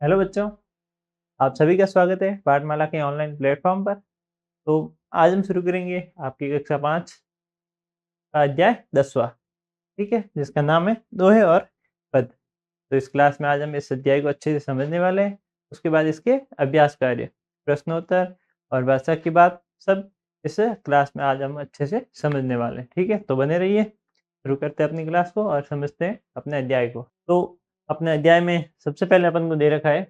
Hello बच्चों, आप सभी का स्वागत है पाठमाला के ऑनलाइन प्लेटफॉर्म पर। तो आज हम शुरू करेंगे आपकी कक्षा 5 का अध्याय 10वां, ठीक है, जिसका नाम है दोहे और पद। तो इस क्लास में आज हम इस अध्याय को अच्छे से समझने वाले हैं। उसके बाद इसके अभ्यास कार्य, प्रश्नोत्तर और भाषा की बात सब इस क्लास में आज हम अच्छे से समझने वाले हैं, ठीक है। तो बने रहिए, शुरू करते हैं अपनी क्लास को और समझते हैं अपने अध्याय को। तो अपने अध्याय में सबसे पहले अपन को दे रखा है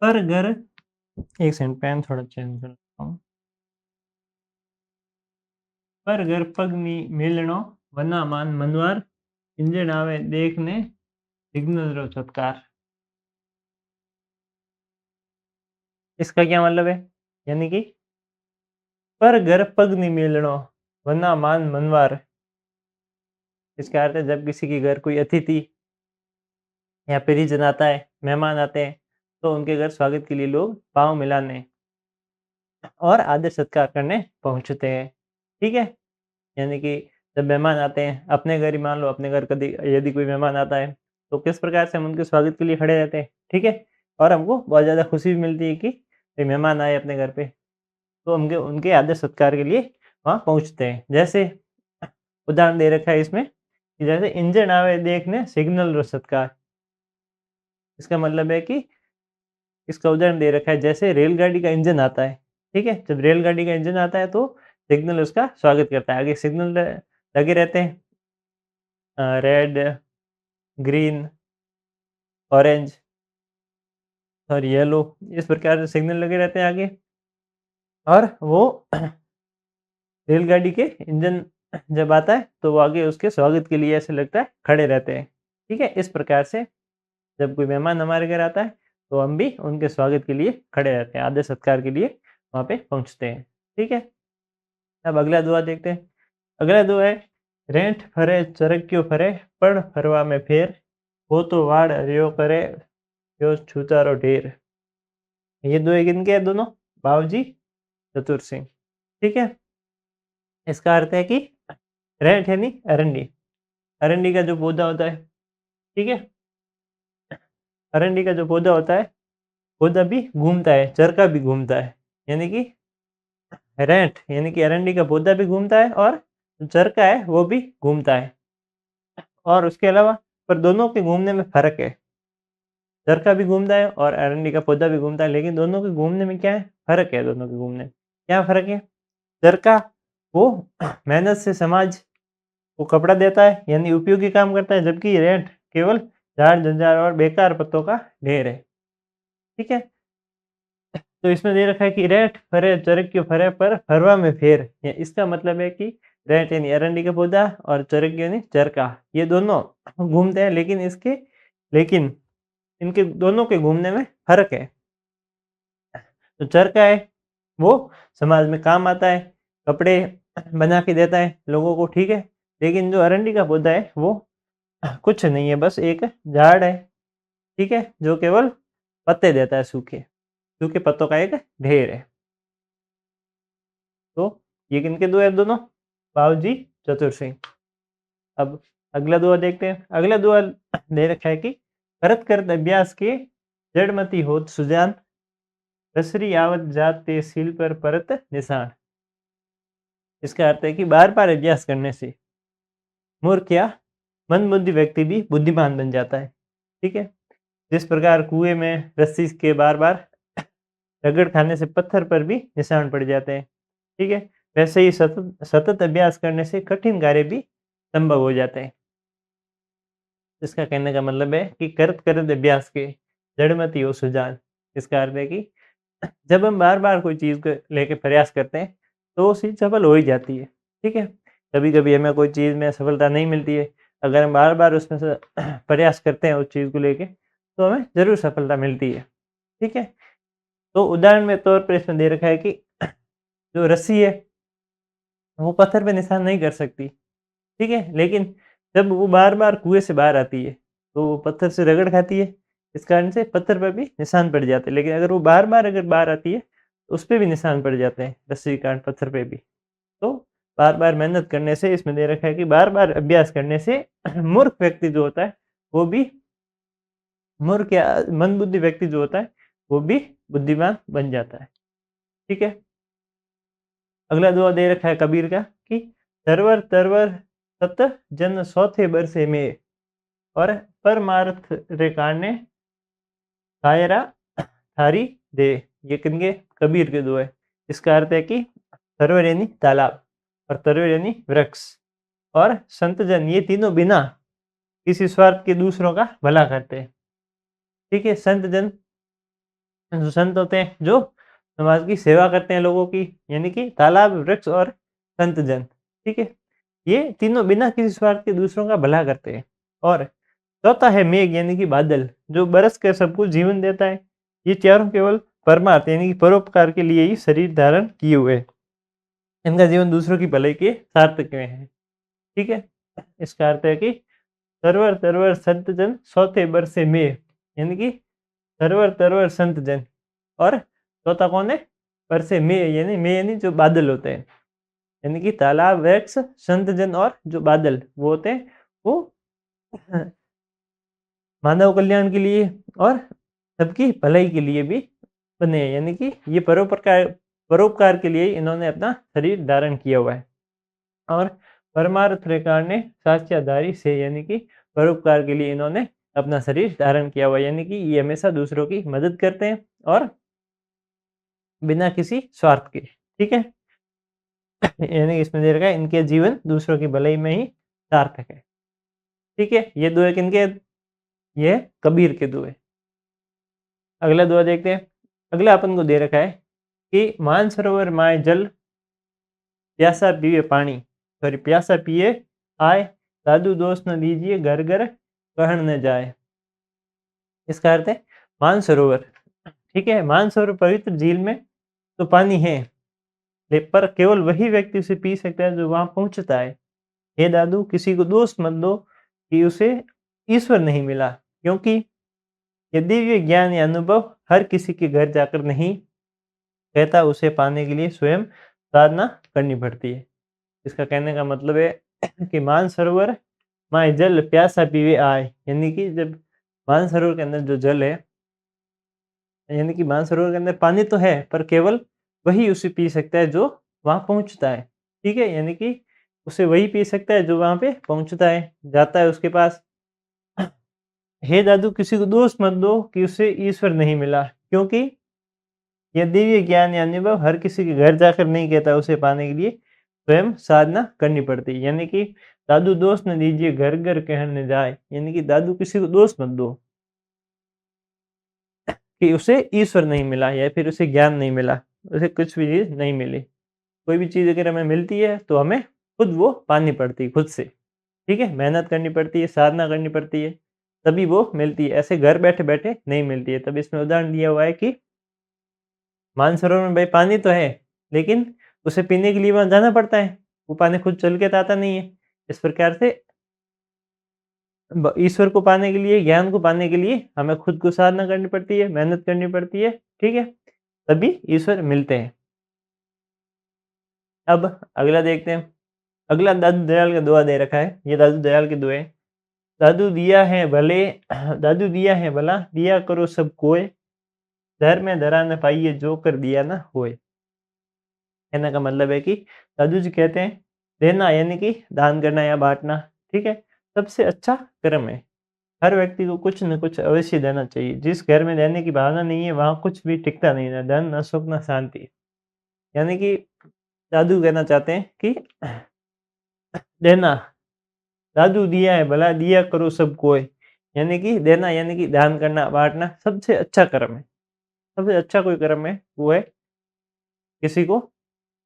पर घर। एक सेकंड, पेन थोड़ा चेंज करता हूँ। पर घर पग नी मेलणो वना मान मनवार इंजन आवे देखने सिग्नल रो सत्कार। इसका क्या मतलब है? यानी कि पर घर पग नी मेलणो वना मान मनवार। इसका अर्थ है जब किसी के घर कोई अतिथि या परिजन आता है, मेहमान आते हैं, तो उनके घर स्वागत के लिए लोग पाँव मिलाने और आदर सत्कार करने पहुंचते हैं, ठीक है। यानी कि जब मेहमान आते हैं अपने घर ही, मान लो अपने घर कभी यदि कोई मेहमान आता है, तो किस प्रकार से हम उनके स्वागत के लिए खड़े रहते हैं, ठीक है। और हमको बहुत ज़्यादा खुशी भी मिलती है कि कोई मेहमान आए अपने घर पे, तो हम उनके आदर सत्कार के लिए वहाँ पहुँचते हैं। जैसे उदाहरण दे रखा है इसमें कि जैसे इंजन आवे देखने सिग्नल रो सत्कार। इसका मतलब है कि इसका उदाहरण दे रखा है जैसे रेलगाड़ी का इंजन आता है, ठीक है। जब रेलगाड़ी का इंजन आता है तो सिग्नल उसका स्वागत करता है। आगे सिग्नल लगे रहते हैं, रेड, ग्रीन, ऑरेंज और येलो, इस प्रकार से सिग्नल लगे रहते हैं आगे। और वो रेलगाड़ी के इंजन जब आता है तो वो आगे उसके स्वागत के लिए ऐसे लगता है खड़े रहते हैं, ठीक है। इस प्रकार से जब कोई मेहमान हमारे घर आता है तो हम भी उनके स्वागत के लिए खड़े रहते हैं, आदर सत्कार के लिए वहाँ पे पहुँचते हैं, ठीक है। अब अगला दुआ देखते हैं। अगला दुआ है रेंट फरे चरक्यो फरे पण फरवा में फेर वो तो वाड़ रियो करे यो छूचारो ढेर। ये दो किनके हैं दोनों? बाबूजी चतुर सिंह, ठीक है। इसका अर्थ है कि रेंट यानी अरंडी, अरंडी का जो पौधा होता है, ठीक है। अरंडी का जो पौधा होता है, पौधा भी घूमता है, चरका भी घूमता है। यानी कि रेंट यानी कि अरंडी का पौधा भी घूमता है और जो चरका है वो भी घूमता है। और उसके अलावा पर दोनों के घूमने में फर्क है। चरखा भी घूमता है और अरंडी का पौधा भी घूमता है, लेकिन दोनों के घूमने में क्या है? फर्क है। दोनों के घूमने में क्या फर्क है? चरखा वो मेहनत से समाज को कपड़ा देता है, यानी उपयोगी काम करता है, जबकि रेंट केवल झाड़ झंझार और बेकार पत्तों का ढेर है, ठीक है। तो इसमें दे रखा है कि रेंट फरे चरक्यो फरे पर फरवा में फेर। इसका मतलब है कि रेंट यानी अरंडी का पौधा और चरक्यो यानी चरखा, ये दोनों घूमते हैं, लेकिन इनके दोनों के घूमने में फर्क है। जो चरखा है वो समाज में काम आता है, कपड़े बना के देता है लोगों को, ठीक है। लेकिन जो अरंडी का पौधा है वो कुछ नहीं है, बस एक झाड़ है, ठीक है, जो केवल पत्ते देता है, सूखे सूखे पत्तों का एक ढेर है। तो ये किनके दुआ है दोनों? बाबूजी चतुर सिंह। अब अगला दुआ देखते हैं। अगला दुआ दे रखा है कि करत करत अभ्यास के जड़मती होत सुजान रसरी आवत जाते सील पर परत निशान। इसका अर्थ है कि बार बार अभ्यास करने से मूर्ख या मंदबुद्धि व्यक्ति भी बुद्धिमान बन जाता है, ठीक है। जिस प्रकार कुएं में रस्सी के बार बार रगड़ खाने से पत्थर पर भी निशान पड़ जाते हैं, ठीक है, वैसे ही सतत सतत अभ्यास करने से कठिन कार्य भी संभव हो जाते हैं। इसका कहने का मतलब है कि करत करत अभ्यास के जड़मति हो सुजान। इसका अर्थ है कि जब हम बार बार कोई चीज़ को लेके प्रयास करते हैं तो वो चीज़ सफल हो ही जाती है, ठीक है। कभी कभी हमें कोई चीज़ में सफलता नहीं मिलती है, अगर हम बार बार उसमें से प्रयास करते हैं उस चीज़ को लेके, तो हमें ज़रूर सफलता मिलती है, ठीक है। तो उदाहरण में तौर पर इसमें दे रखा है कि जो रस्सी है वो पत्थर पे निशान नहीं कर सकती, ठीक है, लेकिन जब वो बार बार कुएं से बाहर आती है तो वो पत्थर से रगड़ खाती है, इस कारण से पत्थर पर भी निशान पड़ जाते हैं। लेकिन अगर वो बार बार अगर बाहर आती है तो उस पर भी निशान पड़ जाते हैं, रस्सी के कारण पत्थर पे भी। तो बार बार मेहनत करने से, इसमें दे रखा है कि बार बार अभ्यास करने से मूर्ख व्यक्ति जो होता है वो भी मूर्ख या मंदबुद्धि व्यक्ति जो होता है वो भी बुद्धिमान बन जाता है। ठीक है? अगला दुआ दे रखा है कबीर का कि तरवर तरवर सत जन सौथे बरसे में और परमार्थ रे काने कायरा थारी दे। ये किनके? कबीर के दुआ है। इसका अर्थ है कि तरवर यानी तालाब और तरवर यानी वृक्ष और संतजन ये तीनों बिना किसी स्वार्थ के दूसरों का भला करते हैं। ठीक है? संतजन जो संत होते हैं जो समाज की सेवा करते हैं लोगों की, यानी कि तालाब, वृक्ष और संतजन। ठीक है? ये तीनों बिना किसी स्वार्थ के दूसरों का भला करते हैं। और चौथा है मेघ यानी कि बादल, जो बरस कर सबको जीवन देता है। ये चारों केवल परमार्थ यानी कि परोपकार के लिए ही शरीर धारण किए हुए हैं। इनका जीवन दूसरों की भलाई के सार्थक में है। ठीक है? इसका अर्थ है कि तरवर तरवर संत जन सौते बरसे मेघ, यानी कि तरवर तरवर संत जन और चौथा कौन है? बरसे मेघ यानी जो बादल होते हैं, यानी कि तालाब, वृक्ष, संत जन और जो बादल वो होते हैं वो मानव कल्याण के लिए और सबकी भलाई के लिए भी बने हैं, यानी कि ये परोपकार के लिए इन्होंने अपना शरीर धारण किया हुआ है। और परमार्थ रेखाण ने साक्ष्यधारी से, यानी कि परोपकार के लिए इन्होंने अपना शरीर धारण किया हुआ है, यानी कि ये हमेशा दूसरों की मदद करते हैं और बिना किसी स्वार्थ के। ठीक है? यानी इसमें दे रखा है इनके जीवन दूसरों की भलाई में ही सार्थक है। ठीक है? ये दुआ किनके? ये कबीर के दुआ। अगला दुआ देखते हैं। अगला अपन को दे रखा है कि मानसरोवर माय जल प्यासा पिए पानी, सॉरी प्यासा पिए आए, साधु दोस्त न दीजिए घर घर कहन न जाए। इसका अर्थ है मानसरोवर। ठीक है? मानसरोवर पवित्र झील में तो पानी है, पर केवल वही व्यक्ति उसे पी सकता है जो वहां पहुंचता है। हे दादू, किसी को दोष मत दो कि उसे ईश्वर नहीं मिला, क्योंकि ये दिव्य ज्ञान या अनुभव हर किसी के घर जाकर नहीं कहता, उसे पाने के लिए स्वयं साधना करनी पड़ती है। इसका कहने का मतलब है कि मानसरोवर माय जल प्यासा पीवे आए, यानी कि जब मानसरोवर के अंदर जो जल है, यानी कि मानसरोवर के अंदर पानी तो है पर केवल वही उसे पी सकता है जो वहां पहुंचता है। ठीक है? यानी कि उसे वही पी सकता है जो वहां पे पहुंचता है, जाता है उसके पास। हे दादू, किसी को दोष मत दो कि उसे ईश्वर नहीं मिला, क्योंकि यह दिव्य ज्ञान या अनुभव हर किसी के घर जाकर नहीं कहता, उसे पाने के लिए स्वयं साधना करनी पड़ती है। यानी कि दादू दोष न दीजिए घर घर कहने जाए, यानी कि दादू किसी को दोष मत दो कि उसे ईश्वर नहीं मिला या फिर उसे ज्ञान नहीं मिला, उसे कुछ भी चीज़ नहीं मिली। कोई भी चीज़ अगर हमें मिलती है तो हमें खुद वो पानी पड़ती है, खुद से। ठीक है? मेहनत करनी पड़ती है, साधना करनी पड़ती है, तभी वो मिलती है। ऐसे घर बैठे-बैठे नहीं मिलती है। तब इसमें उदाहरण दिया हुआ है कि मानसरोवर में भाई पानी तो है, लेकिन उसे पीने के लिए वहाँ जाना पड़ता है। वो पानी खुद चल के तो आता नहीं है। इस प्रकार से ईश्वर को पाने के लिए, ज्ञान को पाने के लिए हमें खुद को साधना करनी पड़ती है, मेहनत करनी पड़ती है। ठीक है? तभी ईश्वर मिलते हैं। अब अगला देखते हैं। अगला दादू दयाल का दुआ दे रखा है। ये दादू दयाल की दुआ है। दादू दिया है भले दादू दिया है भला, दिया करो सब कोय, धर में धरा न पाइए जो कर दिया ना होए। कहने का मतलब है कि दादू जी कहते हैं देना यानी कि दान करना या बांटना, ठीक है, सबसे अच्छा कर्म है। हर व्यक्ति को कुछ न कुछ अवश्य देना चाहिए। जिस घर में देने की भावना नहीं है वहाँ कुछ भी टिकता नहीं, ना धन, ना सुख, ना शांति। यानी कि दादू कहना चाहते हैं कि देना, दादू दिया है भला, दिया करो सब कोय, यानी कि देना यानी कि दान करना, बांटना सबसे अच्छा कर्म है। सबसे अच्छा कोई कर्म है वो है किसी को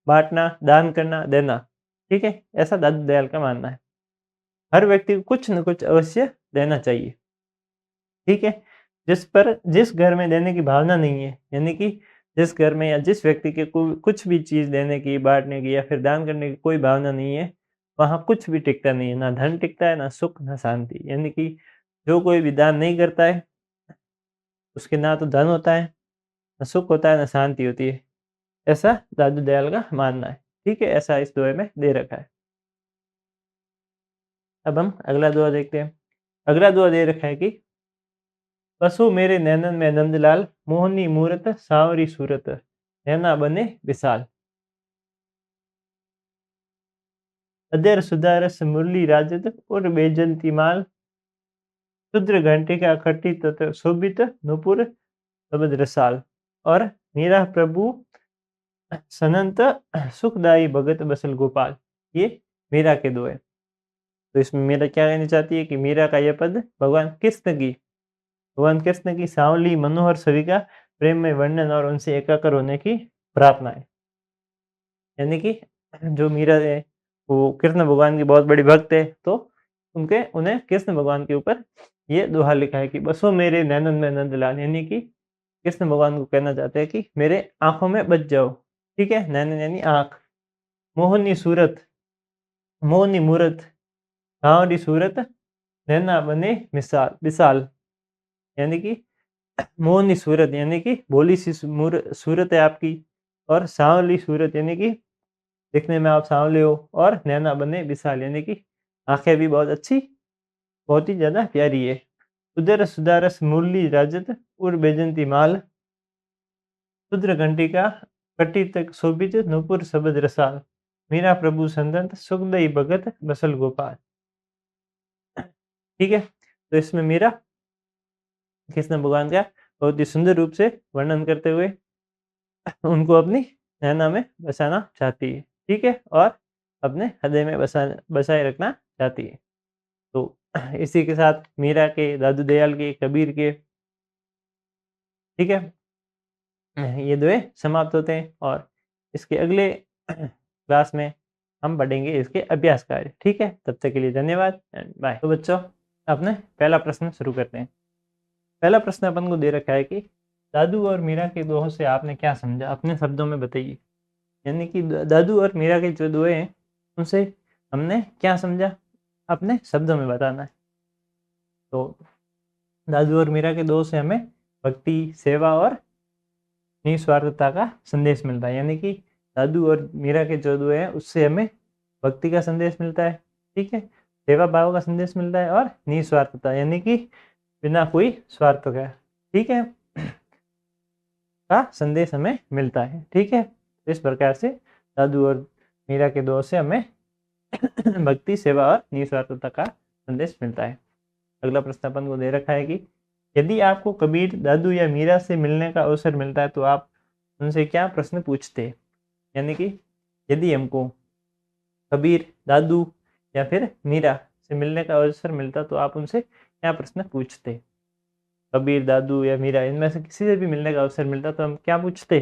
बाँटना, दान करना, देना। ठीक है? ऐसा दादू दयाल का मानना है। हर व्यक्ति को कुछ न कुछ अवश्य देना चाहिए। ठीक है? जिस घर में देने की भावना नहीं है, यानी कि जिस घर में या जिस व्यक्ति के को कुछ भी चीज़ देने की, बाँटने की या फिर दान करने की कोई भावना नहीं है, वहाँ कुछ भी टिकता नहीं है। ना धन टिकता है, ना सुख, ना शांति। यानी कि जो कोई भी दान नहीं करता है, उसके ना तो धन होता है, ना सुख होता है, ना शांति होती है। ऐसा दादू दयाल का मानना है। ठीक है? ऐसा इस दोहे में दे रखा है। अब हम अगला दुआ देखते हैं। अगला दुआ दे रखा है कि बसो मेरे नैनन में नंदलाल, मोहनी मूरत सांवरी सूरत, नैना बने विशाल। अधर सुधारस मुरली राजत, और बैजंती माल, शुद्र घंटिका खट्टी तथा शोभित, नुपुर सबद रसाल। और मीरा प्रभु सनंत सुखदाई भगत बसल गोपाल। ये मीरा के दो है। तो इसमें मीरा क्या कहना चाहती है कि मीरा का यह पद भगवान कृष्ण की सांवली मनोहर छवि का प्रेम में वर्णन और उनसे एकाकार होने की प्रार्थना है। यानी कि जो मीरा है वो कृष्ण भगवान की बहुत बड़ी भक्त है, तो उन्हें कृष्ण भगवान के ऊपर ये दोहा लिखा है कि बसो मेरे नैनन में नंदलाल, यानी कि कृष्ण भगवान को कहना चाहते हैं कि मेरे आंखों में बच जाओ। ठीक है, नैनन यानी आंख, मोहनी सूरत, मोहनी मूरत, सांवरी सूरत, नैना बने विशाल। यानी कि मोहनी सूरत यानी कि भोली सी सूरत है आपकी, और सांवली सूरत यानी कि दिखने में आप सांवले हो, और नैना बने विशाल यानी कि आंखें भी बहुत अच्छी, बहुत ही ज्यादा प्यारी है। उदर सुदारस मुरली राजत, उर बैजंती माल, शुद्र घंटिका कटी तक शोभित, नुपुर सबद रसाल। मीरा प्रभु संदंत, सुखदई भगत बसल गोपाल। ठीक है, तो इसमें मीरा कृष्ण भगवान का बहुत ही सुंदर रूप से वर्णन करते हुए उनको अपनी नैना में बसाना चाहती है। ठीक है, और अपने हृदय में बसाए रखना चाहती है। तो इसी के साथ मीरा के, दादू दयाल के, कबीर के, ठीक है, ये दुए समाप्त होते हैं। और इसके अगले क्लास में हम पढ़ेंगे इसके अभ्यास कार्य। ठीक है, तब तक के लिए धन्यवाद एंड बाय। तो बच्चों, अपने पहला प्रश्न शुरू करते हैं। पहला प्रश्न अपन को दे रखा है कि दादू और मीरा के दोहों से आपने क्या समझा, अपने शब्दों में बताइए। यानी कि दादू और मीरा के जो दोहे हैं उनसे हमने क्या समझा, अपने शब्दों में बताना है। तो दादू और मीरा के दोहे से हमें भक्ति, सेवा और निस्वार्थता का संदेश मिलता है। यानी कि दादू और मीरा के जो दोहे हैं उससे हमें भक्ति का संदेश मिलता है, ठीक है, सेवा भाव का संदेश मिलता है, और निस्वार्थता यानी कि बिना कोई स्वार्थ का, ठीक है, का संदेश हमें मिलता है। ठीक है, इस प्रकार से दादू और मीरा के दोहे से हमें भक्ति, सेवा और निस्वार्थता का संदेश मिलता है। अगला प्रश्न अपन को दे रखा है कि यदि आपको कबीर, दादू या मीरा से मिलने का अवसर मिलता है तो आप उनसे क्या प्रश्न पूछते। यानी कि यदि हमको कबीर, दादू या फिर मीरा से मिलने का अवसर मिलता तो आप उनसे क्या प्रश्न पूछते। कबीर, दादू या मीरा इनमें से किसी से भी मिलने का अवसर मिलता तो हम क्या पूछते।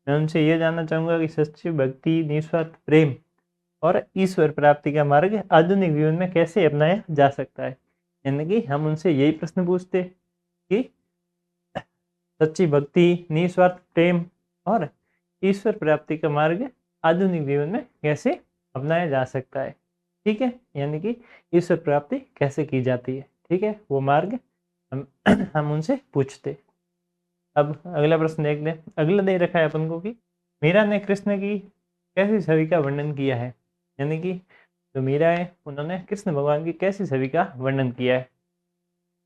मैं उनसे ये जानना चाहूँगा कि सच्ची भक्ति, निस्वार्थ प्रेम और ईश्वर प्राप्ति का मार्ग आधुनिक जीवन में कैसे अपनाया जा सकता है। यानी कि हम उनसे यही प्रश्न पूछते कि सच्ची भक्ति, निस्वार्थ प्रेम और ईश्वर प्राप्ति का मार्ग आधुनिक जीवन में कैसे अपनाया जा सकता है। ठीक है, यानी कि ईश्वर प्राप्ति कैसे की जाती है। ठीक है, वो मार्ग हम उनसे पूछते। अब अगला प्रश्न देखते हैं। अगला दे रखा है अपन को कि मीरा ने कृष्ण की कैसी छवि का वर्णन किया है। यानी कि जो मीरा है उन्होंने कृष्ण भगवान की कैसी छवि का वर्णन किया है।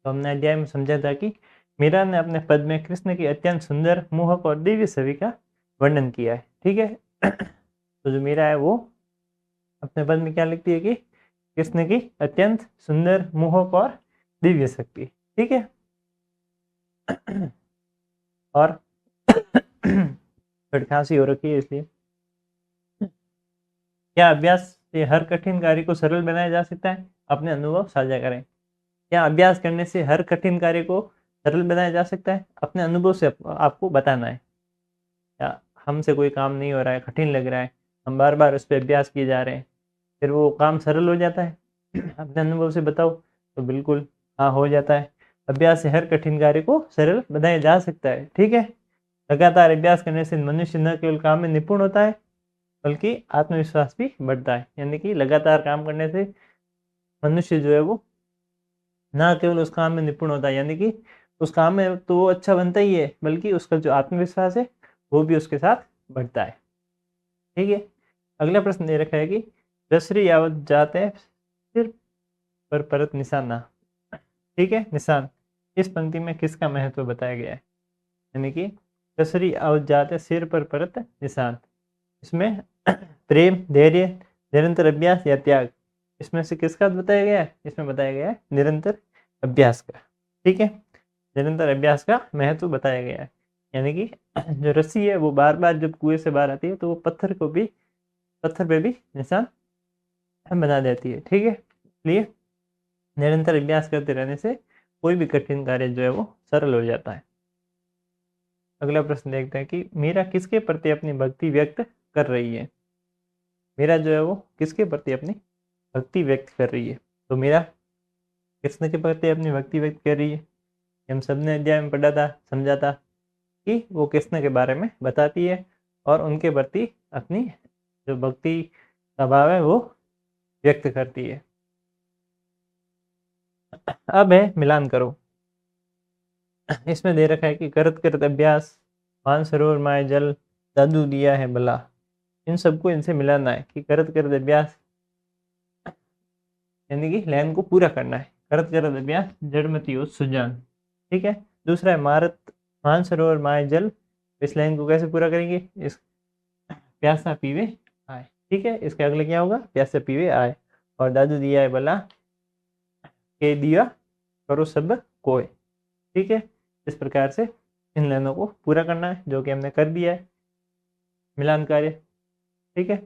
तो हमने अध्याय में समझा था कि मीरा ने अपने पद में कृष्ण की अत्यंत सुंदर, मोहक और दिव्य छवि का वर्णन किया है। ठीक है, तो जो मीरा है वो अपने पद में क्या लिखती है कि कृष्ण की अत्यंत सुंदर, मोहक और दिव्य शक्ति। ठीक है, और थोड़ी खांसी हो रखी है इसलिए। क्या अभ्यास से हर कठिन कार्य को सरल बनाया जा सकता है। अपने अनुभव साझा करें। क्या अभ्यास करने से हर कठिन कार्य को सरल बनाया जा सकता है। अपने अनुभव से आपको बताना है। या हमसे कोई काम नहीं हो रहा है, कठिन लग रहा है, हम बार बार उस पर अभ्यास किए जा रहे हैं, फिर वो काम सरल हो जाता है। अपने अनुभव से बताओ तो बिल्कुल हाँ, हो जाता है। अभ्यास से हर कठिन कार्य को सरल बनाया जा सकता है। ठीक है, लगातार अभ्यास करने से मनुष्य न केवल काम में निपुण होता है बल्कि आत्मविश्वास भी बढ़ता है। यानी कि लगातार काम करने से मनुष्य जो है वो ना केवल उस काम में निपुण होता है, यानी कि उस काम में तो वो अच्छा बनता ही है, बल्कि उसका जो आत्मविश्वास है वो भी उसके साथ बढ़ता है। ठीक है, अगला प्रश्न दे रखा है कि रसरी यावत जाते सिर पर परत निशाना। ठीक है, निशान इस पंक्ति में किसका महत्व बताया गया है? यानी कि कसरी अवजात सिर पर परत निशान, इसमें प्रेम, धैर्य, निरंतर अभ्यास या त्याग, इसमें से किसका बताया गया है? इसमें बताया गया है निरंतर अभ्यास का। ठीक है, निरंतर अभ्यास का महत्व बताया गया है। यानी कि जो रस्सी है वो बार बार जब कुएं से बाहर आती है तो वो पत्थर पे भी निशान बना देती है। ठीक है, इसलिए निरंतर अभ्यास करते रहने से कोई भी कठिन कार्य जो है वो सरल हो जाता है। अगला प्रश्न देखते हैं कि मीरा किसके प्रति अपनी भक्ति व्यक्त कर रही है? मीरा जो है वो किसके प्रति अपनी भक्ति व्यक्त कर रही है? तो मीरा कृष्ण के प्रति अपनी भक्ति व्यक्त कर रही है। हम सबने अध्याय में पढ़ा था, समझा था कि वो कृष्ण के बारे में बताती है और उनके प्रति अपनी जो भक्ति का भाव है वो व्यक्त करती है। अब है मिलान करो। इसमें दे रखा है कि करत करत अभ्यास, मानसरोवर माय जल, दादू दिया है भला, इन सबको इनसे मिलाना है कि करत करत अभ्यास यानी कि लाइन को पूरा करना है। करत करत अभ्यास जड़मती हो सुजान। ठीक है, दूसरा है मानसरोवर माय जल, इस लाइन को कैसे पूरा करेंगे? इस प्यासा पीवे आए। ठीक है, इसके अगले क्या होगा? प्यासा पीवे आए। और दादू दिया है भला के दिया करो सब कोय। ठीक है, इस प्रकार से इन लाइनों को पूरा करना है, जो कि हमने कर दिया है मिलान कार्य। ठीक है,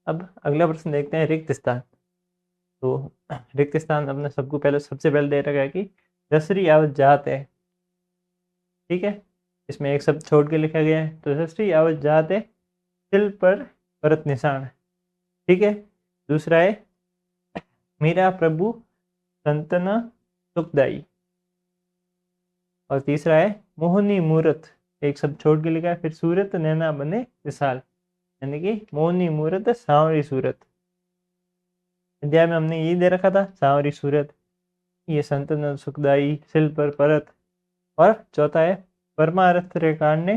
अब अगला प्रश्न देखते हैं रिक्त स्थान। तो रिक्त स्थान अपने सबसे पहले दे रखा है कि रसरी आवत जात है। ठीक है, इसमें एक शब्द छोड़ के लिखा गया है, तो रसरी आवत जात है तिल पर परत निशान। ठीक है, दूसरा है मीरा प्रभु संतना सुखदाई। और तीसरा है मोहनी मूरत, एक शब्द छोड़ के लिखा है, फिर सूरत नैना बने विशाल, यानी कि मोहनी मूरत सांवरी सूरत। अध्याय में हमने ये दे रखा था सांवरी सूरत, ये संतन सुखदाई, सिल पर परत। और चौथा है परमारथ रेकाड़ने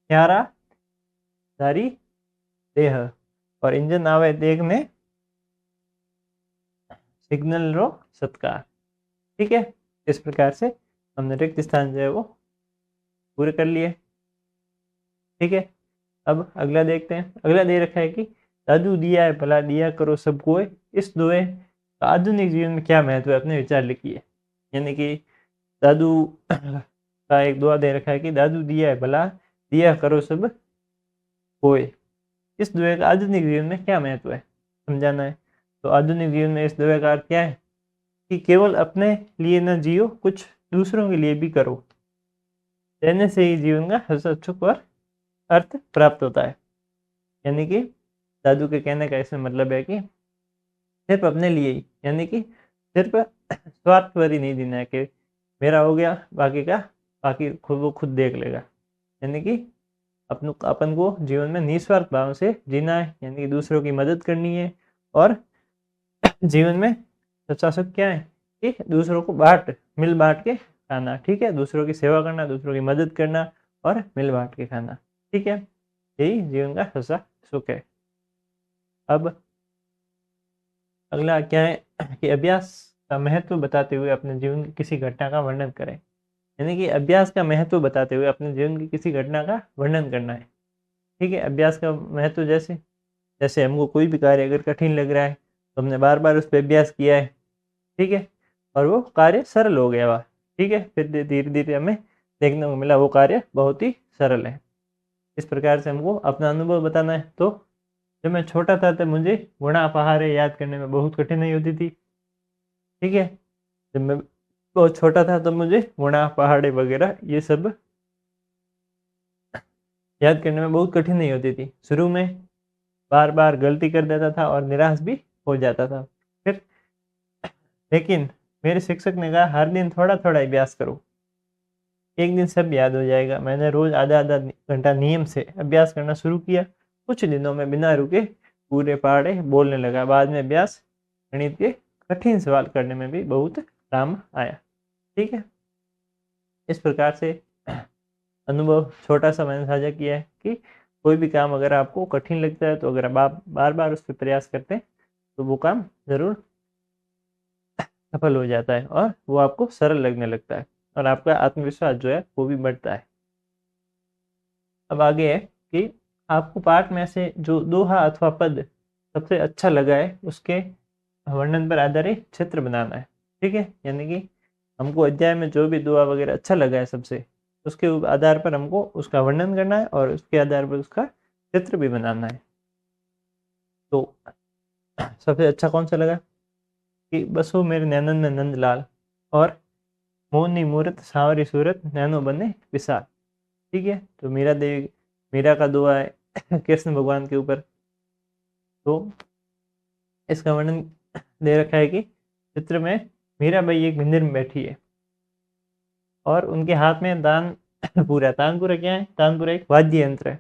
न्यारा दारी देह, और इंजन आवे देखने सिग्नल रो सत्कार। ठीक है, इस प्रकार से हमने रिक्त स्थान जो है वो पूरे कर लिए। ठीक है, अब अगला देखते हैं। अगला दे रखा है कि दादू दिया है भला दिया करो सबको, इस दोहे का आधुनिक जीवन में क्या महत्व है? अपने विचार लिखिए। यानी कि दादू का एक दुआ दे रखा है कि दादू दिया है भला दिया करो सब कोय, इस दुए का आधुनिक जीवन में क्या महत्व है समझाना है। तो आधुनिक जीवन में इस दुए का अर्थ क्या है कि केवल अपने लिए न जियो, कुछ दूसरों के लिए भी करो, रहने से ही जीवन का हर्ष सुख और अर्थ प्राप्त होता है। यानी कि दादू के कहने का इसमें मतलब है कि सिर्फ अपने लिए ही, यानी कि सिर्फ स्वार्थ पर ही नहीं जीना है कि मेरा हो गया बाकी खुद देख लेगा। यानी कि अपन को जीवन में निस्वार्थ भाव से जीना है, यानी कि दूसरों की मदद करनी है। और जीवन में सच्चा सुख क्या है कि दूसरों को मिल बांट के खाना। ठीक है, दूसरों की सेवा करना, दूसरों की मदद करना और मिल बांट के खाना। ठीक है, यही जीवन का सच्चा सुख है। अब अगला क्या है कि अभ्यास का महत्व बताते हुए अपने जीवन की किसी घटना का वर्णन करें। यानी कि अभ्यास का महत्व बताते हुए अपने जीवन की किसी घटना का वर्णन करना है। ठीक है, अभ्यास का महत्व जैसे हमको कोई भी कार्य अगर कठिन लग रहा है तो हमने बार बार उस पर अभ्यास किया है। ठीक है, और वो कार्य सरल हो गया वह। ठीक है, फिर धीरे धीरे हमें देखने को मिला वो कार्य बहुत ही सरल है। इस प्रकार से हमको अपना अनुभव बताना है। तो जब मैं छोटा था तब मुझे गुणा पहाड़े याद करने में बहुत कठिनाई होती थी। ठीक है, जब मैं बहुत छोटा था तब मुझे गुणा पहाड़े वगैरह ये सब याद करने में बहुत कठिनाई होती थी। शुरू में बार बार गलती कर देता था और निराश भी हो जाता था। फिर लेकिन मेरे शिक्षक ने कहा हर दिन थोड़ा थोड़ा अभ्यास करो, एक दिन सब याद हो जाएगा। मैंने रोज आधा आधा घंटा नियम से अभ्यास करना शुरू किया। कुछ दिनों में बिना रुके पूरे पहाड़े बोलने लगा। बाद में अभ्यास गणित के कठिन सवाल करने में भी बहुत काम आया। ठीक है, इस प्रकार से अनुभव छोटा सा मैंने साझा किया है कि कोई भी काम अगर आपको कठिन लगता है तो अगर आप बार बार उस पर प्रयास करते हैं तो वो काम जरूर सफल हो जाता है और वो आपको सरल लगने लगता है और आपका आत्मविश्वास जो है वो भी बढ़ता है। अब आगे है कि आपको पाठ में से जो दोहा अथवा पद सबसे अच्छा लगा है उसके वर्णन पर आधारित चित्र बनाना है। ठीक है, यानी कि हमको अध्याय में जो भी दोहा वगैरह अच्छा लगा है सबसे, उसके आधार पर हमको उसका वर्णन करना है और उसके आधार पर उसका चित्र भी बनाना है। तो सबसे अच्छा कौन सा लगा कि बसो मेरे नैनन में नंदलाल और मोहनी मूरत सांवरी सूरत नैनो बने विशाल। ठीक है, तो मीरा का दुआ है कृष्ण भगवान के ऊपर। तो इसका वर्णन दे रखा है कि चित्र में मीरा बाई एक मंदिर में बैठी है और उनके हाथ में तानपुरा क्या है? तानपुरा एक वाद्य यंत्र है।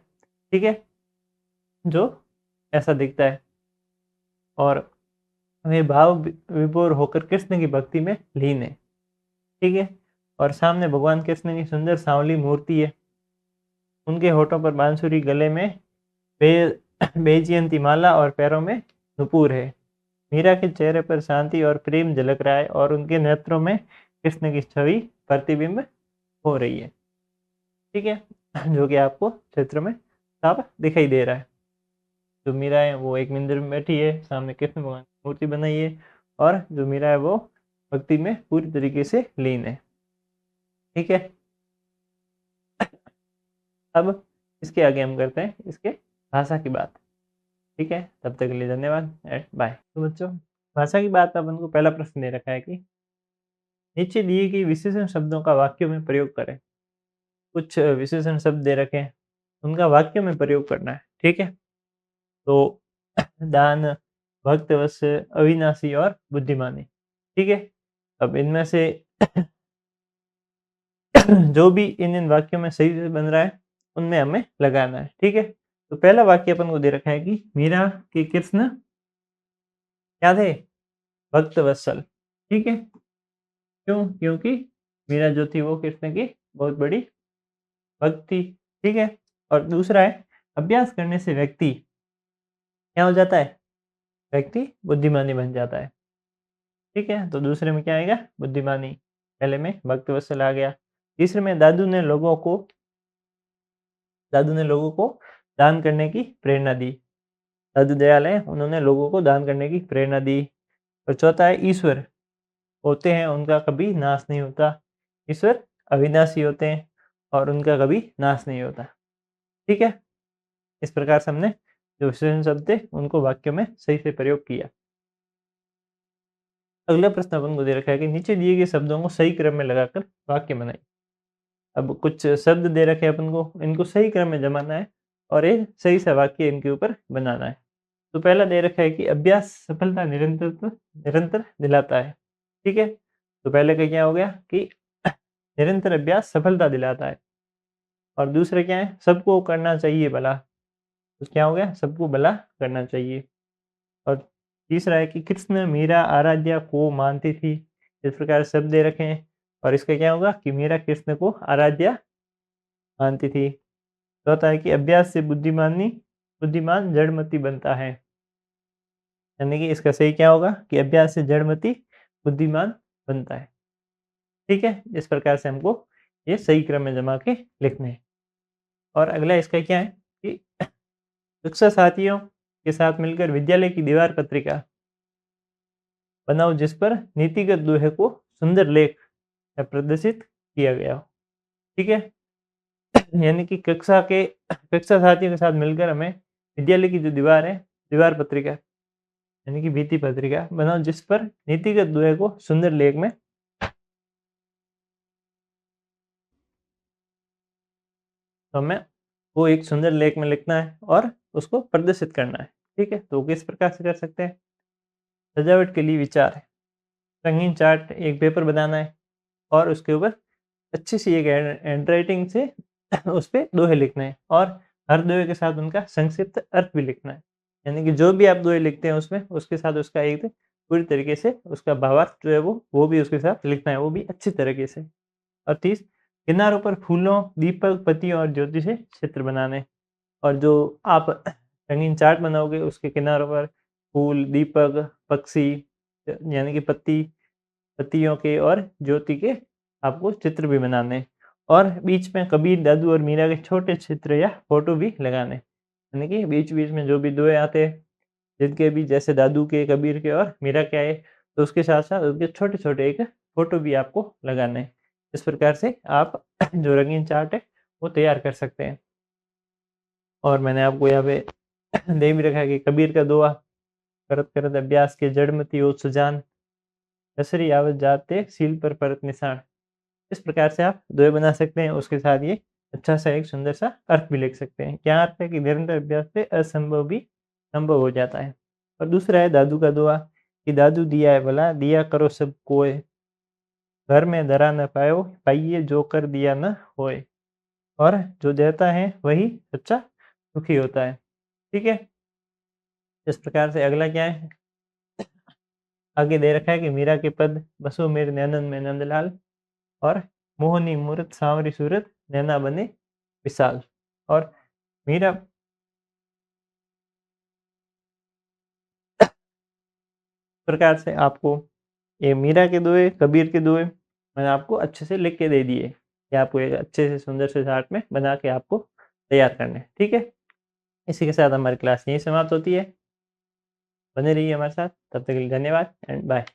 ठीक है, जो ऐसा दिखता है और वे भाव विभोर होकर कृष्ण की भक्ति में लीन है। ठीक है, और सामने भगवान कृष्ण की सुंदर सांवली मूर्ति है, उनके होठों पर बांसुरी, गले में बेजयंती माला और पैरों में नुपुर है। मीरा के चेहरे पर शांति और प्रेम झलक रहा है और उनके नेत्रों में कृष्ण की छवि प्रतिबिंब हो रही है। ठीक है, जो कि आपको चित्र में साफ दिखाई दे रहा है। जो मीरा है वो एक मंदिर में बैठी है, सामने कृष्ण भगवान की मूर्ति बनाई है और जो मीरा है वो भक्ति में पूरी तरीके से लीन है। ठीक है, अब इसके आगे हम करते हैं इसके भाषा की बात। ठीक है, तब तक के लिए धन्यवाद एंड बाय। तो बच्चों, भाषा की बात अपन को पहला प्रश्न दे रखा है कि नीचे दिए गए विशेषण शब्दों का वाक्यों में प्रयोग करें। कुछ विशेषण शब्द दे रखे हैं, उनका वाक्यों में प्रयोग करना है। ठीक है, तो दान, भक्तवत्स, अविनाशी और बुद्धिमानी। ठीक है, अब इनमें से जो भी इन वाक्यों में सही से बन रहा है उनमें हमें लगाना है। ठीक है, तो पहला वाक्य अपन को दे रखा है कि मीरा के कृष्ण क्या थे? भक्त वत्सल। ठीक है, क्यों? क्योंकि मीरा जो थी वो कृष्ण की बहुत बड़ी भक्त थी। ठीक है, और दूसरा है अभ्यास करने से व्यक्ति क्या हो जाता है? व्यक्ति बुद्धिमानी बन जाता है। ठीक है, तो दूसरे में क्या आएगा? बुद्धिमानी। पहले में भक्त वत्सल आ गया। तीसरे में दादू ने लोगों को दान करने की प्रेरणा दी। दादू दयाल हैं, उन्होंने लोगों को दान करने की प्रेरणा दी। और चौथा है ईश्वर होते हैं, उनका कभी नाश नहीं होता। ईश्वर अविनाशी होते हैं और उनका कभी नाश नहीं होता। ठीक है, इस प्रकार से हमने जो विशेषण शब्द थे उनको वाक्यों में सही से प्रयोग किया। अगला प्रश्न अपन को दे रखा है कि नीचे दिए गए शब्दों को सही क्रम में लगाकर वाक्य बनाइए। अब कुछ शब्द दे रखे हैं अपन को, इनको सही क्रम में जमाना है और एक सही सा वाक्य इनके ऊपर बनाना है। तो पहला दे रखा है कि अभ्यास सफलता निरंतर दिलाता है। ठीक है, तो पहले का क्या हो गया कि निरंतर अभ्यास सफलता दिलाता है। और दूसरे क्या है? सबको करना चाहिए भला। तो क्या हो गया? सबको भला करना चाहिए। और तीसरा है कि कृष्ण मीरा आराध्या को मानती थी। इस प्रकार शब्द दे रखे हैं और इसका क्या होगा कि मीरा कृष्ण को आराध्या मानती थी। चौथा है कि अभ्यास से बुद्धिमान जड़मति बनता है। यानी कि इसका सही क्या होगा कि अभ्यास से जड़मति बुद्धिमान बनता है। ठीक है, इस प्रकार से हमको ये सही क्रम में जमा के लिखने हैं। और अगला इसका क्या है कि कक्षा साथियों के साथ मिलकर विद्यालय की दीवार पत्रिका बनाओ जिस पर नीतिगत दोहे को सुंदर लेख या प्रदर्शित किया गया हो। ठीक है, यानी कि कक्षा साथियों के साथ मिलकर हमें विद्यालय की जो दीवार है, दीवार पत्रिका यानी कि भित्ति पत्रिका बनाओ जिस पर नीतिगत दोहे को सुंदर लेख में तो हमें वो एक सुंदर लेख में लिखना है और उसको प्रदर्शित करना है। ठीक है, तो किस प्रकार से कर सकते हैं? सजावट के लिए विचार है, रंगीन चार्ट एक पेपर बनाना है और उसके ऊपर अच्छी सी एक हैंडराइटिंग से उस पे दोहे लिखने हैं और हर दोहे के साथ उनका संक्षिप्त अर्थ भी लिखना है। यानी कि जो भी आप दोहे लिखते हैं उसमें उसके साथ उसका एक पूरी तरीके से उसका भावार्थ जो है वो भी उसके साथ लिखना है, वो भी अच्छी तरीके से। और 30 किनारों पर फूलों, दीपक, पत्तियों और ज्योति से चित्र बनाने। और जो आप रंगीन चार्ट बनाओगे उसके किनारों पर फूल, दीपक, पक्षी यानी कि पत्ती पत्तियों के और ज्योति के आपको चित्र भी बनाने हैं और बीच में कबीर, दादू और मीरा के छोटे चित्र या फ़ोटो भी लगाने हैं। यानी कि बीच-बीच में जो भी दोहे आते हैं, जिनके भी जैसे दादू के, कबीर के और मीरा के आए, तो उसके साथ-साथ उनके छोटे-छोटे एक फ़ोटो भी आपको लगाने हैं। इस प्रकार से आप जो रंगीन चार्ट है, वो तैयार कर सकते हैं। और मैंने आपको यहाँ पे दे भी रखा है कि कबीर का दोहा, करत करत अभ्यास के जड़मति हो सुजान, दसरी आवत जाते सील पर परत निशान। इस प्रकार से आप दोहे बना सकते हैं, उसके साथ ये अच्छा-सा एक सुंदर-सा अर्थ भी लिख सकते हैं। क्या अर्थ है कि निरंतर अभ्यास से असंभव भी संभव हो जाता है। और दूसरा है दादू का दोहा कि दादू दिया है भला, दिया करो सब कोय, घर में धरा न पायो, पाइए जो कर दिया न होय। और जो देता है वही सच्चा सुखी होता है। ठीक है? इस प्रकार से अगला क्या है, आगे दे रखा है कि मीरा के पद बसो मेरे नैनन में नंदलाल और मोहनी मूरत सांवरी सूरत नैना बने विशाल। और मीरा प्रकार से आपको ये मीरा के दोहे, कबीर के दोहे मैंने आपको अच्छे से लिख के दे दिए कि आपको एक अच्छे से सुंदर से चार्ट में बना के आपको तैयार करने हैं। ठीक है? इसी के साथ हमारी क्लास यहीं समाप्त होती है। बने रहिए हमारे साथ, तब तक के लिए धन्यवाद एंड बाय।